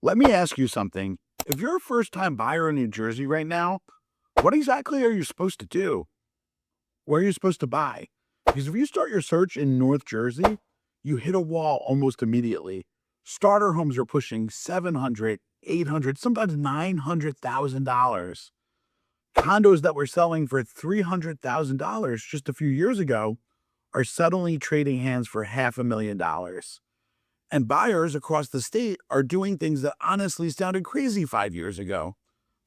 Let me ask you something. If you're a first-time buyer in New Jersey right now, what exactly are you supposed to do? Where are you supposed to buy? Because if you start your search in North Jersey, you hit a wall almost immediately. Starter homes are pushing 700, 800, sometimes $900,000. Condos that were selling for $300,000 just a few years ago are suddenly trading hands for $500,000. And buyers across the state are doing things that honestly sounded crazy 5 years ago.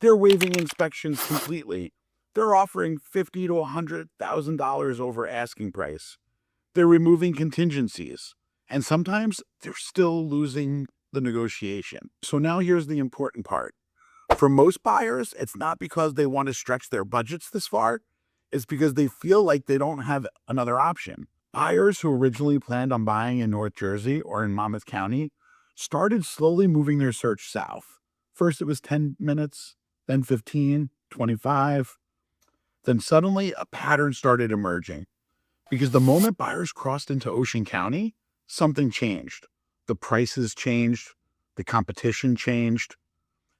They're waiving inspections completely. They're offering $50,000 to $100,000 over asking price. They're removing contingencies. And sometimes they're still losing the negotiation. So now here's the important part. For most buyers, it's not because they want to stretch their budgets this far. It's because they feel like they don't have another option. Buyers who originally planned on buying in North Jersey or in Monmouth County started slowly moving their search south. First, it was 10 minutes, then 15, 25. Then suddenly a pattern started emerging because the moment buyers crossed into Ocean County, something changed. The prices changed, the competition changed,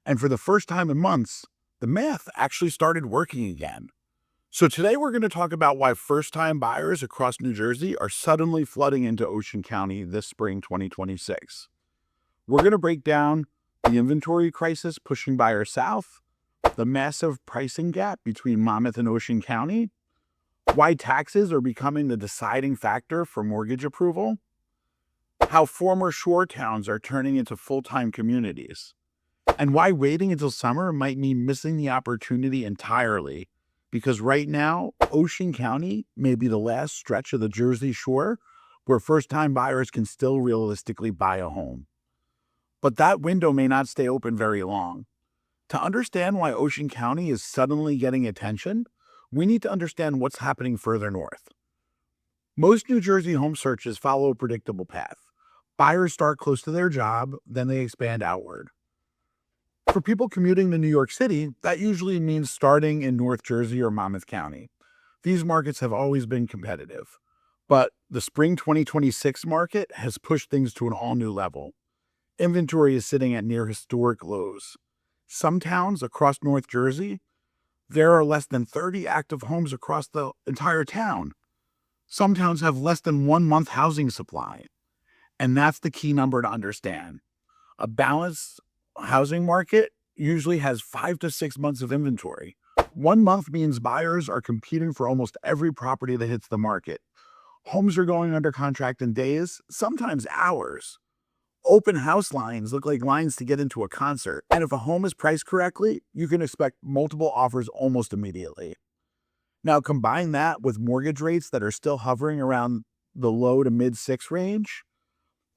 and for the first time in months, the math actually started working again. So today we're going to talk about why first-time buyers across New Jersey are suddenly flooding into Ocean County this spring 2026. We're going to break down the inventory crisis pushing buyers south, the massive pricing gap between Monmouth and Ocean County, why taxes are becoming the deciding factor for mortgage approval, how former shore towns are turning into full-time communities, and why waiting until summer might mean missing the opportunity entirely. Because right now, Ocean County may be the last stretch of the Jersey Shore where first-time buyers can still realistically buy a home. But that window may not stay open very long. To understand why Ocean County is suddenly getting attention, we need to understand what's happening further north. Most New Jersey home searches follow a predictable path. Buyers start close to their job, then they expand outward. For people commuting to New York City, that usually means starting in North Jersey or Monmouth County. These markets have always been competitive, but the spring 2026 market has pushed things to an all-new level. Inventory is sitting at near historic lows. Some towns across North Jersey, there are less than 30 active homes across the entire town. Some towns have less than 1 month housing supply, and that's the key number to understand. A balanced housing market usually has 5 to 6 months of inventory. 1 month means buyers are competing for almost every property that hits the market. Homes are going under contract in days, sometimes hours. Open house lines look like lines to get into a concert, and if a home is priced correctly, you can expect multiple offers almost immediately. Now, combine that with mortgage rates that are still hovering around the low to mid 6 range.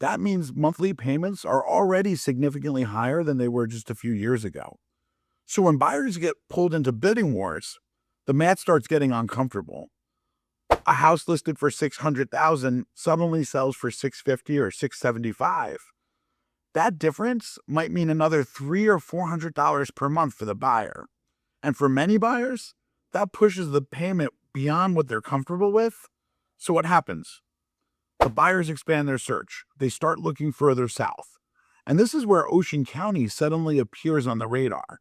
That means monthly payments are already significantly higher than they were just a few years ago. So when buyers get pulled into bidding wars, the math starts getting uncomfortable. A house listed for $600,000 suddenly sells for $650 or $675. That difference might mean another $300 or $400 per month for the buyer. And for many buyers, that pushes the payment beyond what they're comfortable with. So what happens? The buyers expand their search. They start looking further south. And this is where Ocean County suddenly appears on the radar.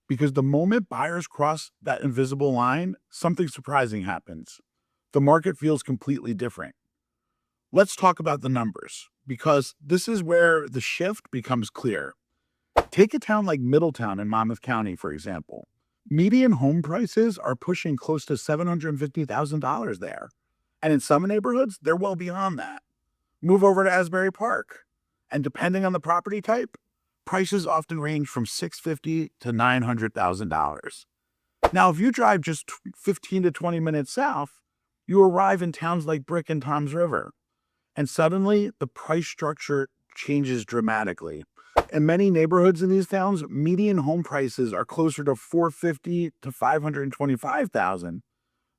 Because the moment buyers cross that invisible line, something surprising happens. The market feels completely different. Let's talk about the numbers, because this is where the shift becomes clear. Take a town like Middletown in Monmouth County, for example. Median home prices are pushing close to $750,000 there. And in some neighborhoods, they're well beyond that. Move over to Asbury Park, and depending on the property type, prices often range from $650,000 to $900,000. Now, if you drive just 15 to 20 minutes south, you arrive in towns like Brick and Toms River, and suddenly the price structure changes dramatically. In many neighborhoods in these towns, median home prices are closer to $450,000 to $525,000.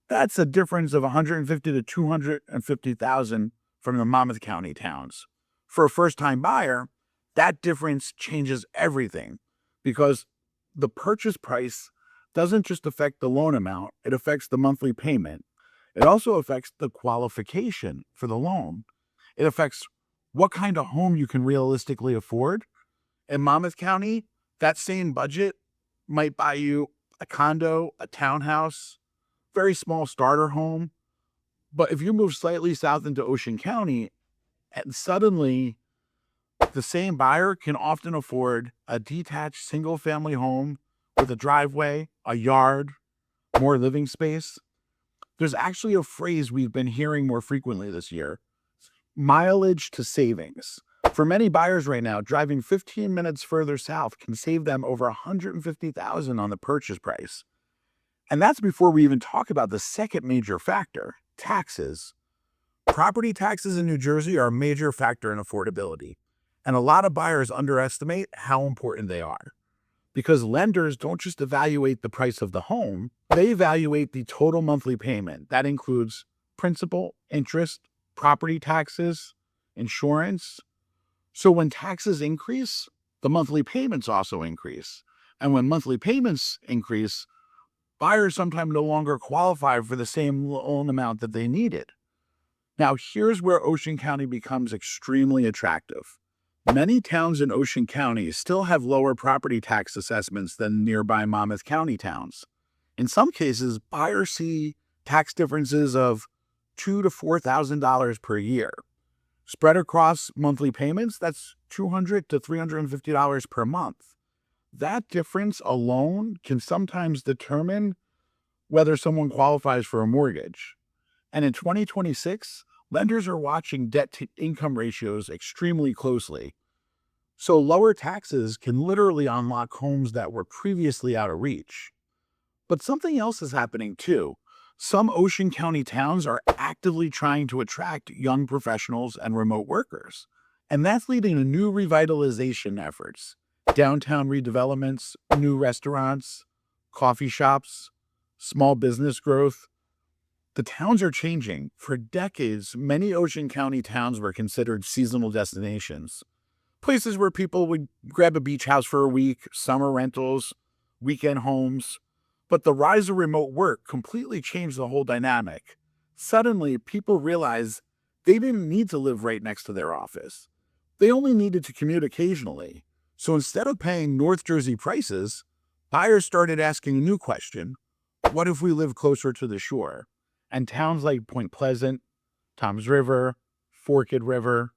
That's a difference of $150,000 to $250,000 from the Monmouth County towns. For a first-time buyer, that difference changes everything because the purchase price doesn't just affect the loan amount, it affects the monthly payment. It also affects the qualification for the loan. It affects what kind of home you can realistically afford. In Monmouth County, that same budget might buy you a condo, a townhouse, very small starter home. But if you move slightly south into Ocean County, and suddenly the same buyer can often afford a detached single family home with a driveway, a yard, more living space. There's actually a phrase we've been hearing more frequently this year: mileage to savings. For many buyers right now, driving 15 minutes further south can save them over 150,000 on the purchase price. And that's before we even talk about the second major factor, taxes. Property taxes in New Jersey are a major factor in affordability, and a lot of buyers underestimate how important they are. Because lenders don't just evaluate the price of the home, they evaluate the total monthly payment. That includes principal, interest, property taxes, insurance. So when taxes increase, the monthly payments also increase. And when monthly payments increase, buyers sometimes no longer qualify for the same loan amount that they needed. Now, here's where Ocean County becomes extremely attractive. Many towns in Ocean County still have lower property tax assessments than nearby Monmouth County towns. In some cases, buyers see tax differences of $2,000 to $4,000 per year. Spread across monthly payments, that's $200 to $350 per month. That difference alone can sometimes determine whether someone qualifies for a mortgage. And in 2026, lenders are watching debt to income ratios extremely closely. So lower taxes can literally unlock homes that were previously out of reach. But something else is happening too. Some Ocean County towns are actively trying to attract young professionals and remote workers. And that's leading to new revitalization efforts: downtown redevelopments, new restaurants, coffee shops, small business growth. The towns are changing. For decades, many Ocean County towns were considered seasonal destinations, places where people would grab a beach house for a week, summer rentals, weekend homes. But the rise of remote work completely changed the whole dynamic. Suddenly, people realized they didn't need to live right next to their office. They only needed to commute occasionally. So instead of paying North Jersey prices, buyers started asking a new question: what if we live closer to the shore? And towns like Point Pleasant, Toms River, Forked River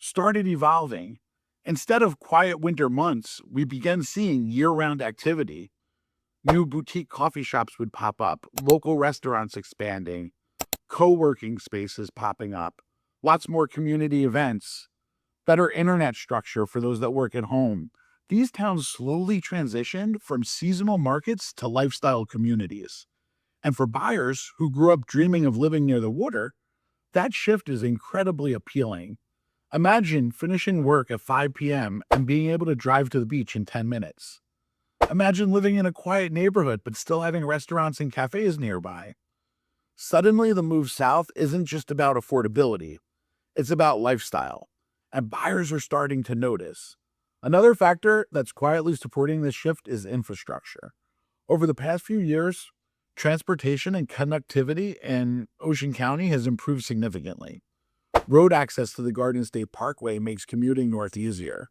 started evolving. Instead of quiet winter months, we began seeing year-round activity. New boutique coffee shops would pop up, local restaurants expanding, co-working spaces popping up, lots more community events, better internet structure for those that work at home. These towns slowly transitioned from seasonal markets to lifestyle communities. And for buyers who grew up dreaming of living near the water, that shift is incredibly appealing. Imagine finishing work at 5 p.m. and being able to drive to the beach in 10 minutes. Imagine living in a quiet neighborhood but still having restaurants and cafes nearby. Suddenly, the move south isn't just about affordability, it's about lifestyle. And buyers are starting to notice. Another factor that's quietly supporting this shift is infrastructure. Over the past few years, transportation and connectivity in Ocean County has improved significantly. Road access to the Garden State Parkway makes commuting north easier.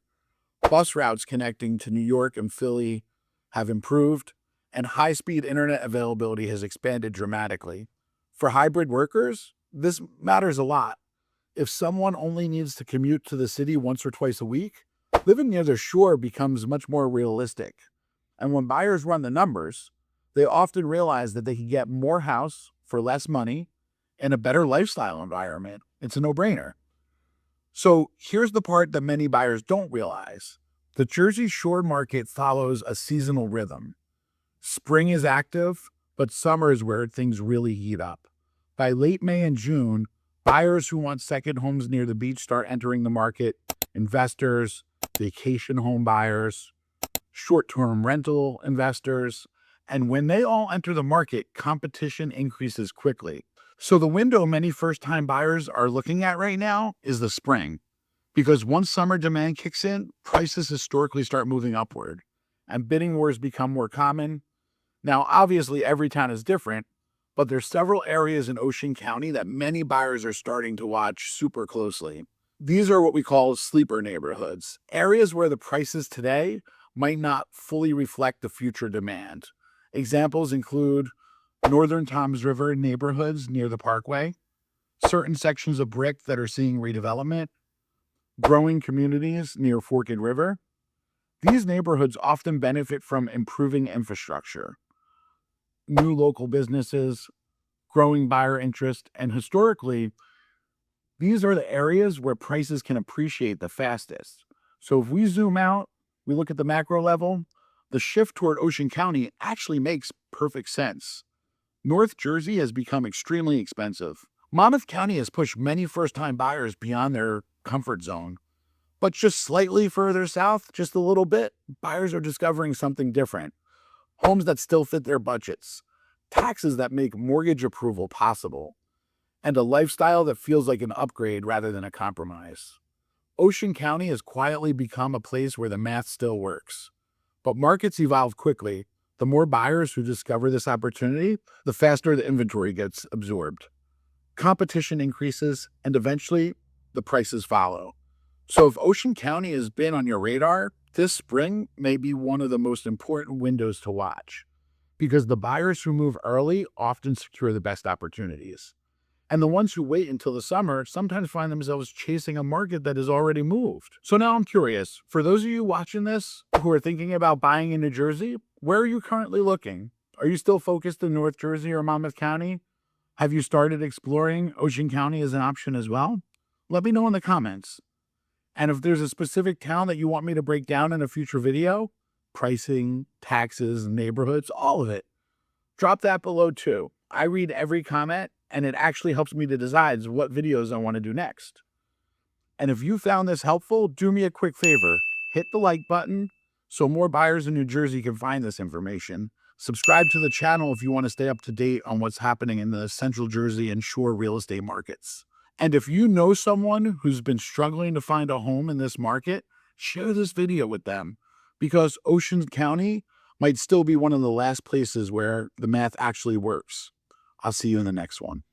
Bus routes connecting to New York and Philly have improved, and high-speed internet availability has expanded dramatically. For hybrid workers, this matters a lot. If someone only needs to commute to the city once or twice a week, living near the shore becomes much more realistic. And when buyers run the numbers, they often realize that they can get more house for less money in a better lifestyle environment. It's a no-brainer. So here's the part that many buyers don't realize. The Jersey Shore market follows a seasonal rhythm. Spring is active, but summer is where things really heat up. By late May and June, buyers who want second homes near the beach start entering the market: investors, vacation home buyers, short-term rental investors. And when they all enter the market, competition increases quickly. So the window many first-time buyers are looking at right now is the spring. Because once summer demand kicks in, prices historically start moving upward, and bidding wars become more common. Now, obviously, every town is different, but there's several areas in Ocean County that many buyers are starting to watch super closely. These are what we call sleeper neighborhoods, areas where the prices today might not fully reflect the future demand. Examples include northern Toms River neighborhoods near the Parkway, certain sections of Brick that are seeing redevelopment, growing communities near Forked River. These neighborhoods often benefit from improving infrastructure, new local businesses, growing buyer interest, and historically, these are the areas where prices can appreciate the fastest. So if we zoom out, we look at the macro level, the shift toward Ocean County actually makes perfect sense. North Jersey has become extremely expensive. Monmouth County has pushed many first time buyers beyond their comfort zone. But just slightly further south, just a little bit, buyers are discovering something different. Homes that still fit their budgets, taxes that make mortgage approval possible, and a lifestyle that feels like an upgrade rather than a compromise. Ocean County has quietly become a place where the math still works. But markets evolve quickly. The more buyers who discover this opportunity, the faster the inventory gets absorbed. Competition increases, and eventually, the prices follow. So if Ocean County has been on your radar, this spring may be one of the most important windows to watch because the buyers who move early often secure the best opportunities. And the ones who wait until the summer sometimes find themselves chasing a market that has already moved. So now I'm curious, for those of you watching this who are thinking about buying in New Jersey, where are you currently looking? Are you still focused in North Jersey or Monmouth County? Have you started exploring Ocean County as an option as well? Let me know in the comments. And if there's a specific town that you want me to break down in a future video, pricing, taxes, neighborhoods, all of it, drop that below too. I read every comment and it actually helps me to decide what videos I want to do next. And if you found this helpful, do me a quick favor. Hit the like button so more buyers in New Jersey can find this information. Subscribe to the channel if you want to stay up to date on what's happening in the Central Jersey and Shore real estate markets. And if you know someone who's been struggling to find a home in this market, share this video with them because Ocean County might still be one of the last places where the math actually works. I'll see you in the next one.